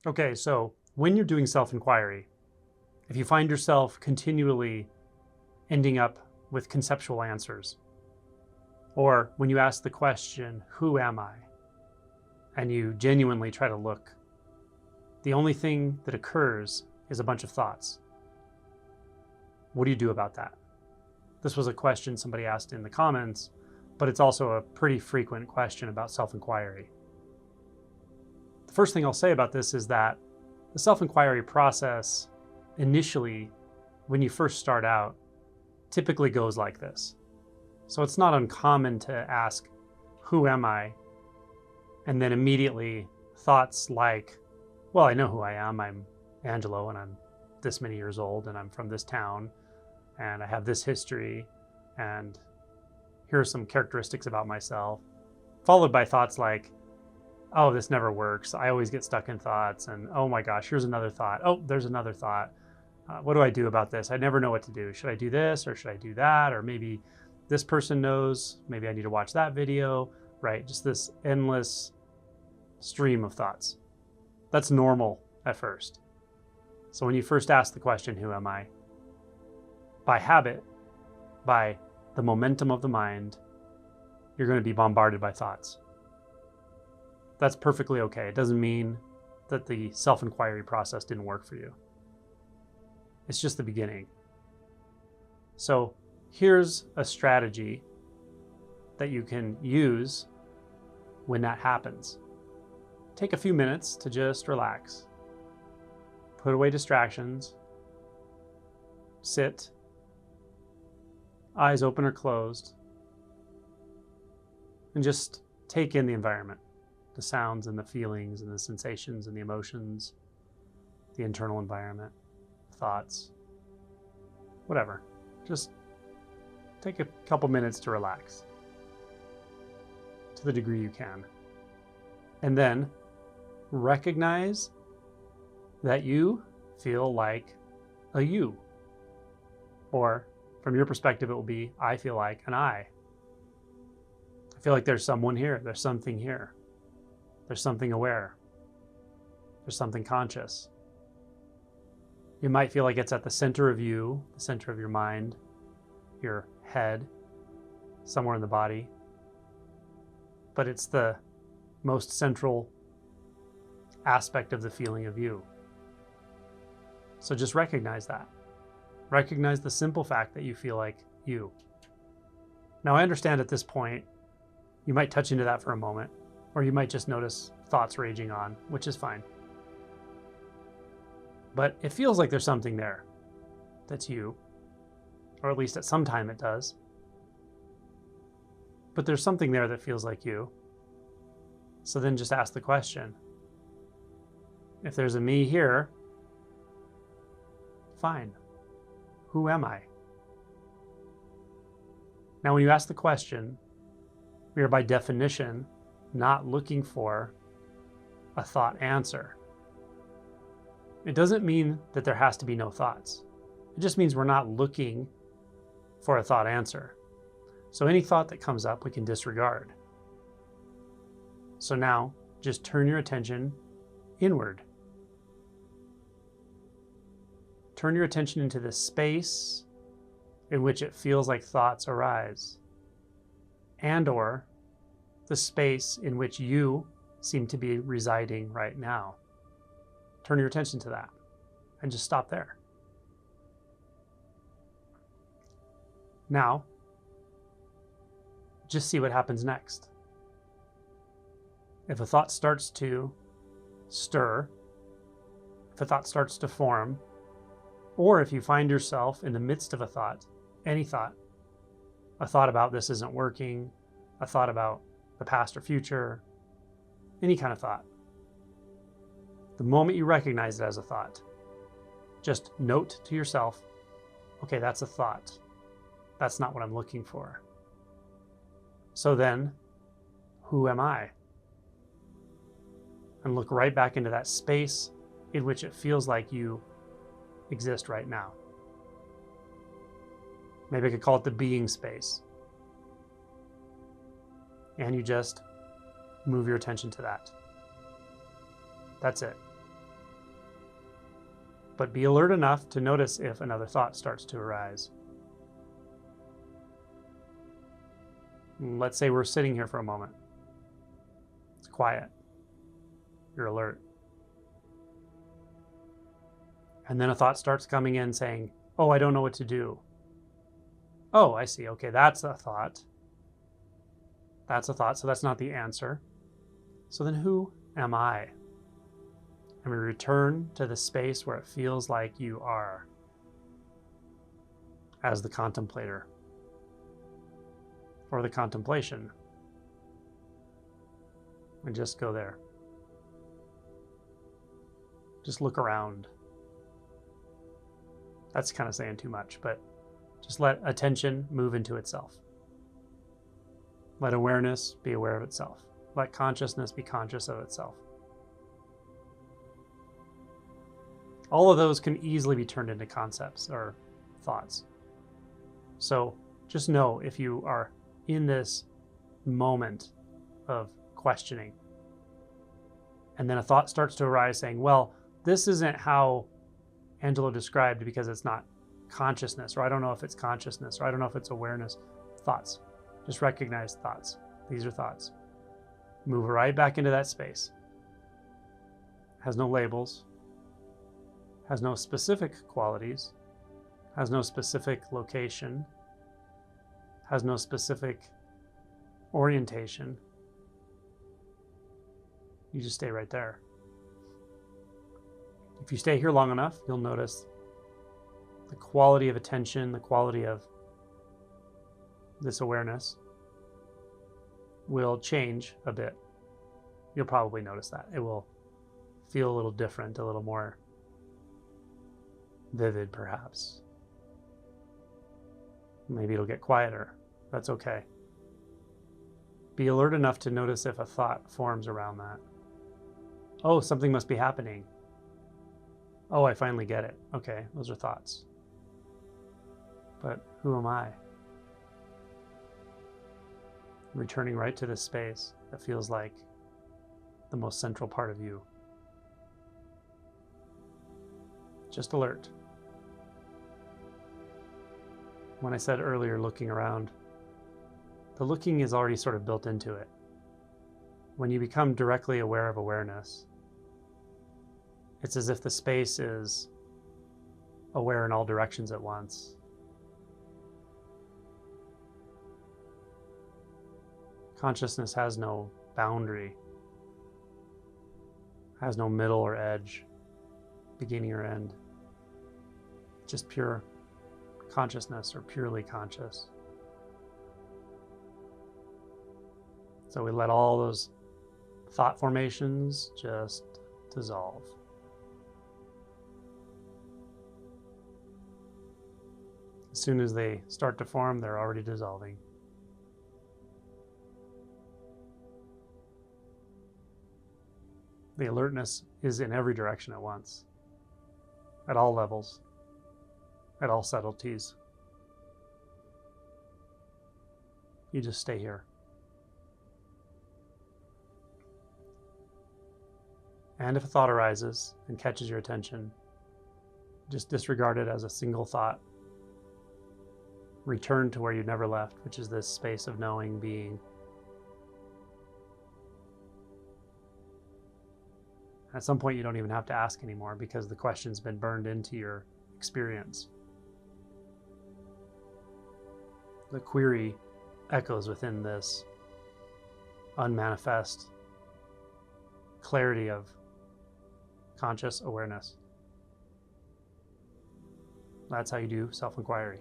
Okay, so when you're doing self-inquiry, if you find yourself continually ending up with conceptual answers, or when you ask the question, who am I? And you genuinely try to look, the only thing that occurs is a bunch of thoughts. What do you do about that? This was a question somebody asked in the comments, but it's also a pretty frequent question about self-inquiry. The first thing I'll say about this is that the self-inquiry process initially, when you first start out, typically goes like this. So it's not uncommon to ask, who am I? And then immediately thoughts like, well, I know who I am. I'm Angelo and I'm this many years old and I'm from this town and I have this history and here are some characteristics about myself, followed by thoughts like, oh, this never works. I always get stuck in thoughts and oh my gosh, here's another thought. Oh, there's another thought. What do I do about this? I never know what to do. Should I do this or should I do that? Or maybe this person knows, maybe I need to watch that video, right? Just this endless stream of thoughts. That's normal at first. So when you first ask the question, who am I? By habit, by the momentum of the mind, you're going to be bombarded by thoughts. That's perfectly okay. It doesn't mean that the self-inquiry process didn't work for you. It's just the beginning. So here's a strategy that you can use when that happens. Take a few minutes to just relax. Put away distractions. Sit. Eyes open or closed. And just take in the environment. The sounds and the feelings and the sensations and the emotions. The internal environment. Thoughts. Whatever. Just take a couple minutes to relax. To the degree you can. And then recognize that you feel like a you. Or from your perspective, it will be, I feel like an I. I feel like there's someone here. There's something here. There's something aware. There's something conscious. You might feel like it's at the center of you, the center of your mind, your head, somewhere in the body. But it's the most central aspect of the feeling of you. So just recognize that. Recognize the simple fact that you feel like you. Now I understand at this point, you might touch into that for a moment, or you might just notice thoughts raging on, which is fine. But it feels like there's something there that's you, or at least at some time it does. But there's something there that feels like you. So then just ask the question. If there's a me here, fine. Who am I? Now, when you ask the question, we are by definition not looking for a thought answer. It doesn't mean that there has to be no thoughts. It just means we're not looking for a thought answer. So any thought that comes up, we can disregard. So now, just turn your attention inward. Turn your attention into the space in which it feels like thoughts arise, and/or the space in which you seem to be residing right now. Turn your attention to that and just stop there. Now, just see what happens next. If a thought starts to stir, if a thought starts to form, or if you find yourself in the midst of a thought, any thought, a thought about this isn't working, a thought about the past or future, any kind of thought. The moment you recognize it as a thought, just note to yourself, okay, that's a thought. That's not what I'm looking for. So then, who am I? And look right back into that space in which it feels like you exist right now. Maybe I could call it the being space. And you just move your attention to that. That's it. But be alert enough to notice if another thought starts to arise. Let's say we're sitting here for a moment. It's quiet. You're alert. And then a thought starts coming in saying, oh, I don't know what to do. Oh, I see. Okay, that's a thought. That's a thought, so that's not the answer. So then who am I? And we return to the space where it feels like you are as the contemplator or the contemplation. And just go there. Just look around. That's kind of saying too much, but just let attention move into itself. Let awareness be aware of itself. Let consciousness be conscious of itself. All of those can easily be turned into concepts or thoughts. So just know if you are in this moment of questioning, and then a thought starts to arise saying, well, this isn't how Angelo described because it's not consciousness, or I don't know if it's consciousness, or I don't know if it's awareness. Thoughts. Just recognize thoughts. These are thoughts. Move right back into that space. Has no labels. Has no specific qualities. Has no specific location. Has no specific orientation. You just stay right there. If you stay here long enough, you'll notice the quality of attention, the quality of this awareness will change a bit. You'll probably notice that. It will feel a little different, a little more vivid, perhaps. Maybe it'll get quieter. That's okay. Be alert enough to notice if a thought forms around that. Oh, something must be happening. Oh, I finally get it. Okay, those are thoughts. But who am I? Returning right to this space that feels like the most central part of you. Just alert. When I said earlier looking around, the looking is already sort of built into it. When you become directly aware of awareness, it's as if the space is aware in all directions at once. Consciousness has no boundary, has no middle or edge, beginning or end. Just pure consciousness or purely conscious. So we let all those thought formations just dissolve. As soon as they start to form, they're already dissolving. The alertness is in every direction at once, at all levels, at all subtleties. You just stay here. And if a thought arises and catches your attention, just disregard it as a single thought. Return to where you never left, which is this space of knowing, being. At some point, you don't even have to ask anymore because the question's been burned into your experience. The query echoes within this unmanifest clarity of conscious awareness. That's how you do self-inquiry.